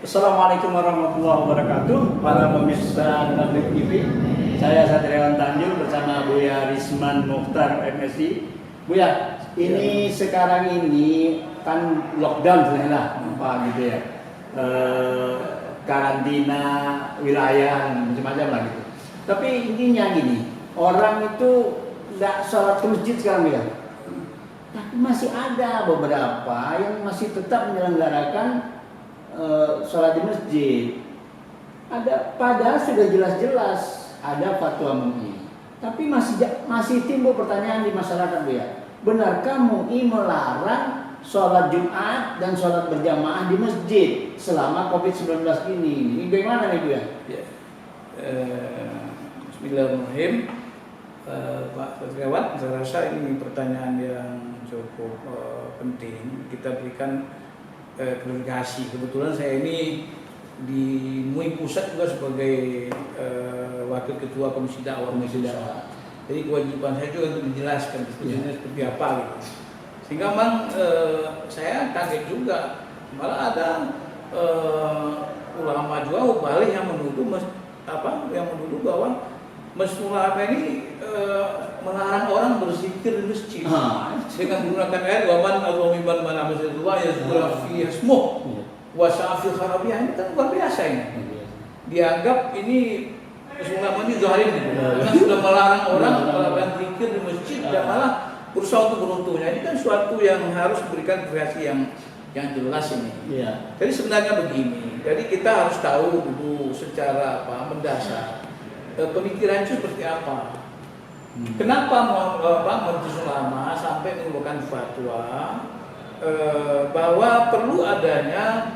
Assalamualaikum warahmatullahi wabarakatuh. Para pemirsa Tablik TV, saya Satriawan Tanjung bersama Buya Risman Mukhtar MSI. Buya, ini sekarang ini kan lockdown sebenarnya, Pak gitu ya. Karantina wilayah macam-macam lah gitu. Tapi intinya gini, orang itu nggak sholat ke masjid sekarang ya. Tapi masih ada beberapa yang masih tetap menyelenggarakan sholat di masjid. Padahal sudah jelas-jelas ada fatwa MUI. Tapi masih timbul pertanyaan di masyarakat, Bu ya. Benarkah MUI melarang sholat Jumat dan sholat berjamaah di masjid selama COVID-19 ini? Ini bagaimana nih, Bu ya? Bismillahirrahmanirrahim. Pak Satriawan, saya rasa ini pertanyaan yang cukup penting. Kita berikan klarifikasi. Kebetulan saya ini di MUI Pusat juga sebagai wakil ketua Komisi Dakwah. Jadi kewajiban saya juga untuk menjelaskan diskusinya seperti apa gitu. Sehingga memang saya kaget juga, malah ada ulama juga balik yang menuduh bahwa Masjid ini melarang orang berzikir di masjid dengan menggunakan ayat waman al-waman mana masjid dua ya fi ismuh wa sa'fi kharabiyah. Ini kan luar biasa ini. Dianggap ini ulama ini zalim karena sudah melarang orang melakukan zikir di masjid dan malah berusaha untuk meruntuhnya. Ini kan suatu yang harus berikan kreasi yang jelas ini. Jadi sebenarnya begini. Jadi kita harus tahu dulu secara mendasar pemikiran itu seperti apa. Kenapa Majelis Ulama sampai mengeluarkan fatwa bahwa perlu adanya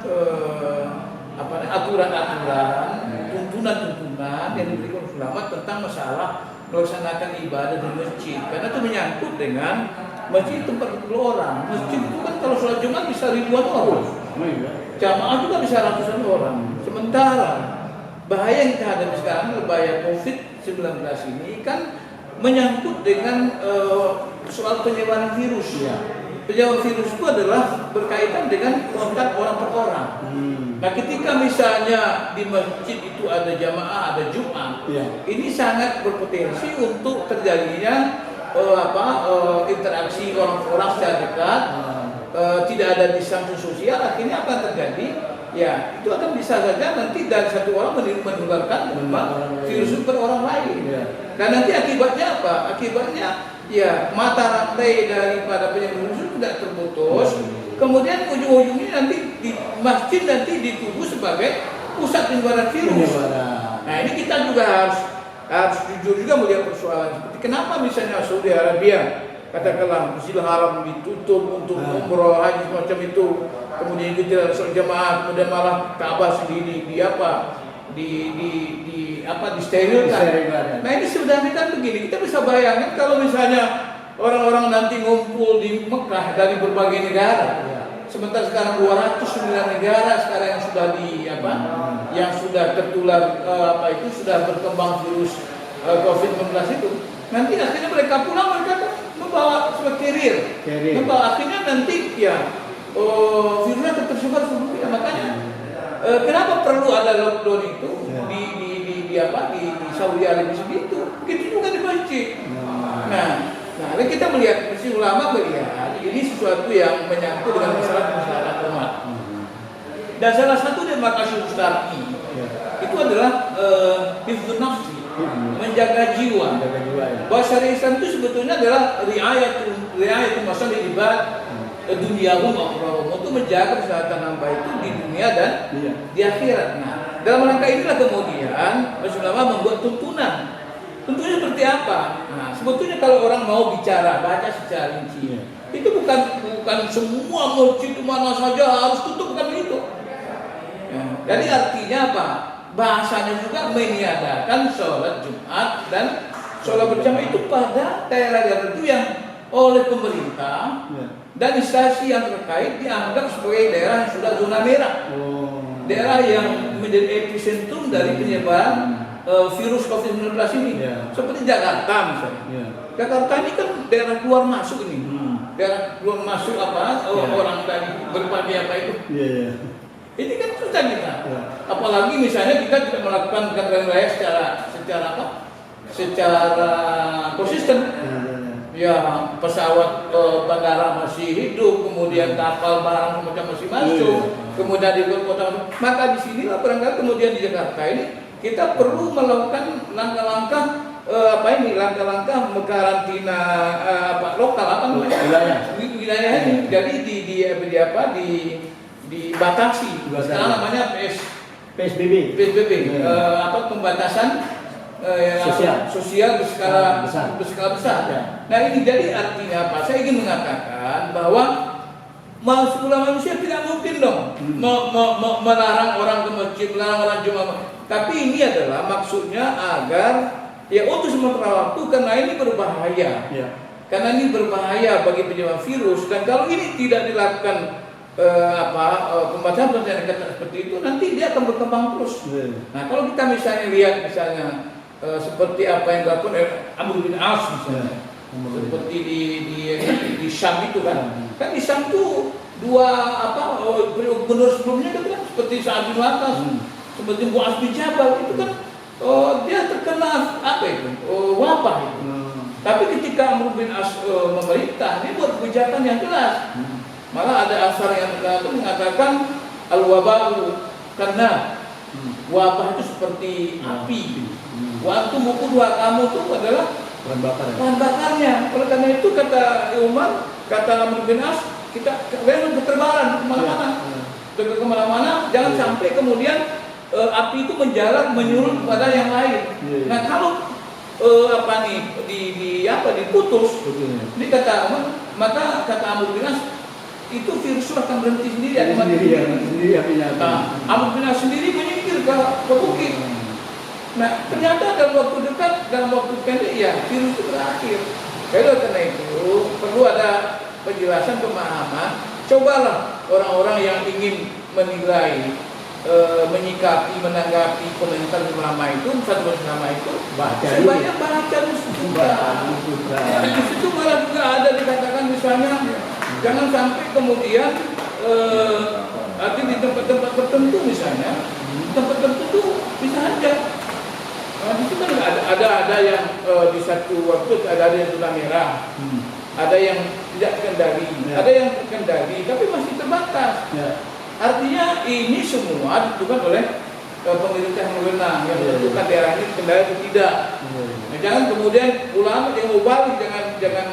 aturan-aturan, tuntunan-tuntunan yang diberikan ulama tentang masalah melaksanakan ibadah di masjid, karena itu menyangkut dengan masjid tempat kumpul orang. Masjid itu kan kalau sholat Jumat bisa ribuan orang, jamaah juga bisa ratusan orang. Sementara bahaya yang kita hadapi sekarang, bahaya COVID-19 ini kan menyangkut dengan soal penyebaran virus. Penyebaran virus itu adalah berkaitan dengan kontak orang per orang. Nah, ketika misalnya di masjid itu ada jamaah, ada Jumat, ini sangat berpotensi untuk terjadinya interaksi orang-orang secara dekat, tidak ada distansi sosial. Akhirnya apa yang terjadi? Ya, itu akan bisa saja nanti dari satu orang menularkan virus itu ke orang lain. Dan nanti akibatnya apa? Akibatnya ya mata rantai daripada penyebaran virus tidak terputus. Kemudian ujung-ujungnya nanti di masjid nanti dituduh sebagai pusat penyebaran virus. Nah, ini kita juga harus jujur juga melihat persoalan seperti kenapa misalnya Saudi Arabia katakanlah Masjidil Haram ditutup untuk umroh haji semacam itu, kemudian itu tidak sholat jamaah, kemudian malah Ka'bah sendiri disterilkan. Nah, ini sebenarnya kan begini, kita bisa bayangkan kalau misalnya orang-orang nanti ngumpul di Mekah dari berbagai negara, sementara sekarang 209 negara sekarang yang sudah yang sudah tertular sudah berkembang virus COVID-19 itu, nanti akhirnya mereka pulang, mereka membawa sebagai carrier. Membawa akhirnya nanti virusnya tersebar seluruh dunia. Makanya kenapa perlu ada lockdown itu di Saudi Arabia itu? Begitu juga di masjid. Nah, kita melihat, Majelis Ulama melihat ini sesuatu yang menyangkut dengan masalah umat. Dan salah satu dari maqasid syar'i itu adalah hifdzun nafsi, menjaga jiwa. Bahasa Islam itu sebetulnya adalah riayatul masalih ibad dunyahum akhirahum, untuk menjaga kesehatan hamba itu di dunia dan di akhirat. Nah, dalam rangka inilah kemudian Majelis Ulama membuat tuntunan. Tuntunan seperti apa? Nah, sebetulnya kalau orang mau bicara, baca secara rinci, itu bukan semua masjid di mana saja harus tutup, bukan begitu. Jadi artinya apa? Bahasanya juga meniadakan sholat Jumat dan sholat berjamaah itu pada daerah-daerah itu yang oleh pemerintah dan instansi yang terkait dianggap sebagai daerah yang sudah zona merah, daerah yang menjadi epicentrum dari penyebaran virus COVID-19 ini. Seperti Jakarta misalnya. Jakarta ini kan daerah keluar masuk ini. Daerah keluar masuk orang tadi berbagai itu. Ini kan susah kita. Ya. Apalagi misalnya kita tidak melakukan kendaraan raya secara apa? Secara konsisten. Ya, pesawat bandara masih hidup, kemudian kapal barang semacam masih masuk, kemudian di kota. Maka di sinilah barangkali kemudian di Jakarta ini kita perlu melakukan langkah-langkah langkah-langkah mengkarantina lokal wilayah ini. Jadi dibatasi. Sekarang namanya PSBB. Pembatasan sosial berskala besar. Ya. Nah ini jadi artinya apa? Saya ingin mengatakan bahwa manusia tidak mungkin dong melarang orang ke masjid, melarang orang Jumat. Tapi ini adalah maksudnya agar untuk sementara waktu, karena ini berbahaya. Ya. Karena ini berbahaya bagi penyebaran virus, dan kalau ini tidak dilakukan pembatasan seperti itu, nanti dia akan berkembang terus. Nah kalau kita misalnya lihat seperti apa yang dilakukan Amr bin As misalnya, seperti di Syam itu kan di Syam itu gubernur sebelumnya itu kan seperti Sa'ad bin Waqqas, seperti Mu'adz bin Jabal itu kan dia terkena wabah itu. Tapi ketika Amr bin As memerintah, dia buat kebijakan yang jelas. Malah ada asar yang mengatakan al-waba'u karena wabah itu seperti api. Waktu kamu itu adalah bahan bakarnya. Oleh karena itu kata Umar, kata Amr bin As, kalian berterbaran kemana-mana, jangan sampai kemudian api itu menjalar menyulut kepada yang lain. Nah kalau diputus, ini kata Umar, maka kata Amr bin As, itu virus akan berhenti sendiri. Amr bin As sendiri menyingkir ke bukit. Nah, ternyata dalam waktu dekat, dalam waktu pendek, virus itu berakhir. Karena itu perlu ada penjelasan, pemahaman. Cobalah orang-orang yang ingin menilai, menyikapi, menanggapi komentar ulama itu, sebanyak baca juga. Di situ malah juga ada dikatakan misalnya, jangan sampai kemudian di tempat-tempat tertentu misalnya, tempat tertentu bisa aja. Di situ kan ada yang di satu waktu ada yang zona merah, ada yang tidak terkendali, ada yang terkendali, tapi masih terbatas. Artinya ini semua ditentukan oleh pemerintah yang berwenang, yang menentukan daerah ini terkendali atau tidak. Nah, jangan kemudian ulama yang mubalik, jangan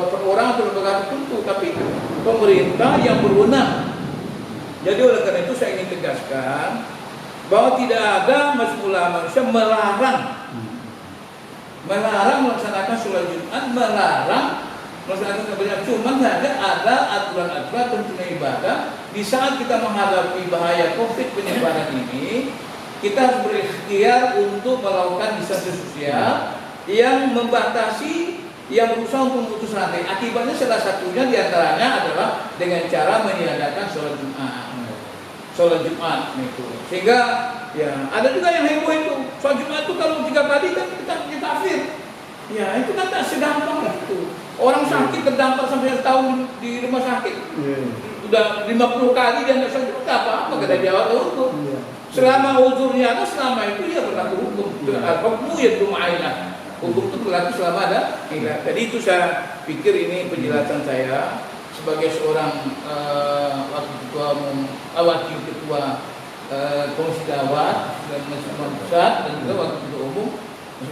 per orang atau lembaga tertentu, tapi pemerintah yang berwenang. Jadi oleh karena itu saya ingin tegaskan bahwa tidak ada manusia melarang melaksanakan sholat Jumat, melarang melaksanakan kebanyakan. Cuma saja ada aturan-aturan tentunya ibadah. Di saat kita menghadapi bahaya COVID penyebaran ini, kita harus berikhtiar untuk melakukan distansi sosial yang membatasi, yang berusaha untuk memutus rantai. Akibatnya salah satunya diantaranya adalah dengan cara meniadakan sholat Jumat itu. Sehingga ada juga yang heboh itu. Sholat Jumat itu kalau 3 kali kan kita kafir. Itu kan tak segampang itu. Orang sakit terdampar sampai setahun di rumah sakit. Udah 50 kali dia tidak sholat Jumat, apa-apa kata dia hukum. Selama uzurnya ada, selama itu dia berlaku hukum. Hukum ya lumayan. Hukum itu berlaku selama ada. Jadi itu saya pikir ini penjelasan saya sebagai seorang wakil ketua Komisi Dakwah dan Majelis Pusat dan juga wakil ketua umum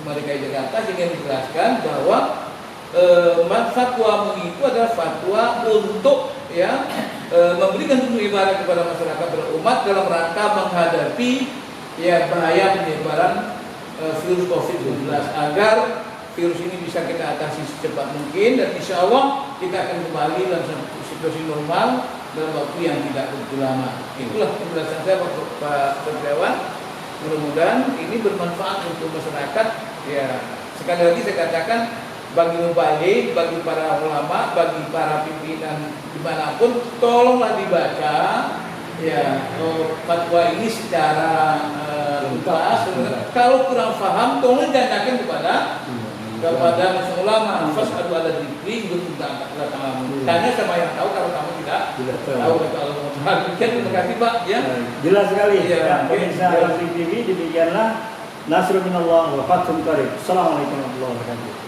Majelis DKI Jakarta, ingin menjelaskan bahwa fatwa MUI itu adalah fatwa untuk memberikan sumber ibadah kepada masyarakat berumat dalam rangka menghadapi bahaya penyebaran virus COVID-19 agar virus ini bisa kita atasi secepat mungkin, dan insya Allah kita akan kembali dalam situasi normal dalam waktu yang tidak begitu lama. Itulah penjelasan saya Pak Dewan. Mudah-mudahan ini bermanfaat untuk masyarakat. Sekali lagi saya katakan, bagi mubalik, bagi para ulama, bagi para pimpinan dimanapun, tolonglah dibaca fatwa ini secara tuntas. Kalau kurang paham, tolong tanyakan kepada masyarakat ulama. Fas'alu ala dzikri in kuntum la ta'lamun. Tanya sama yang tahu kalau kamu tidak tahu. Terima kasih Pak ya. Jelas sekali. Iya, Ya, oke. pemirsa Al-Tv demikianlah nasrul minallah wa fathun qarib. Assalamualaikum warahmatullahi wabarakatuh.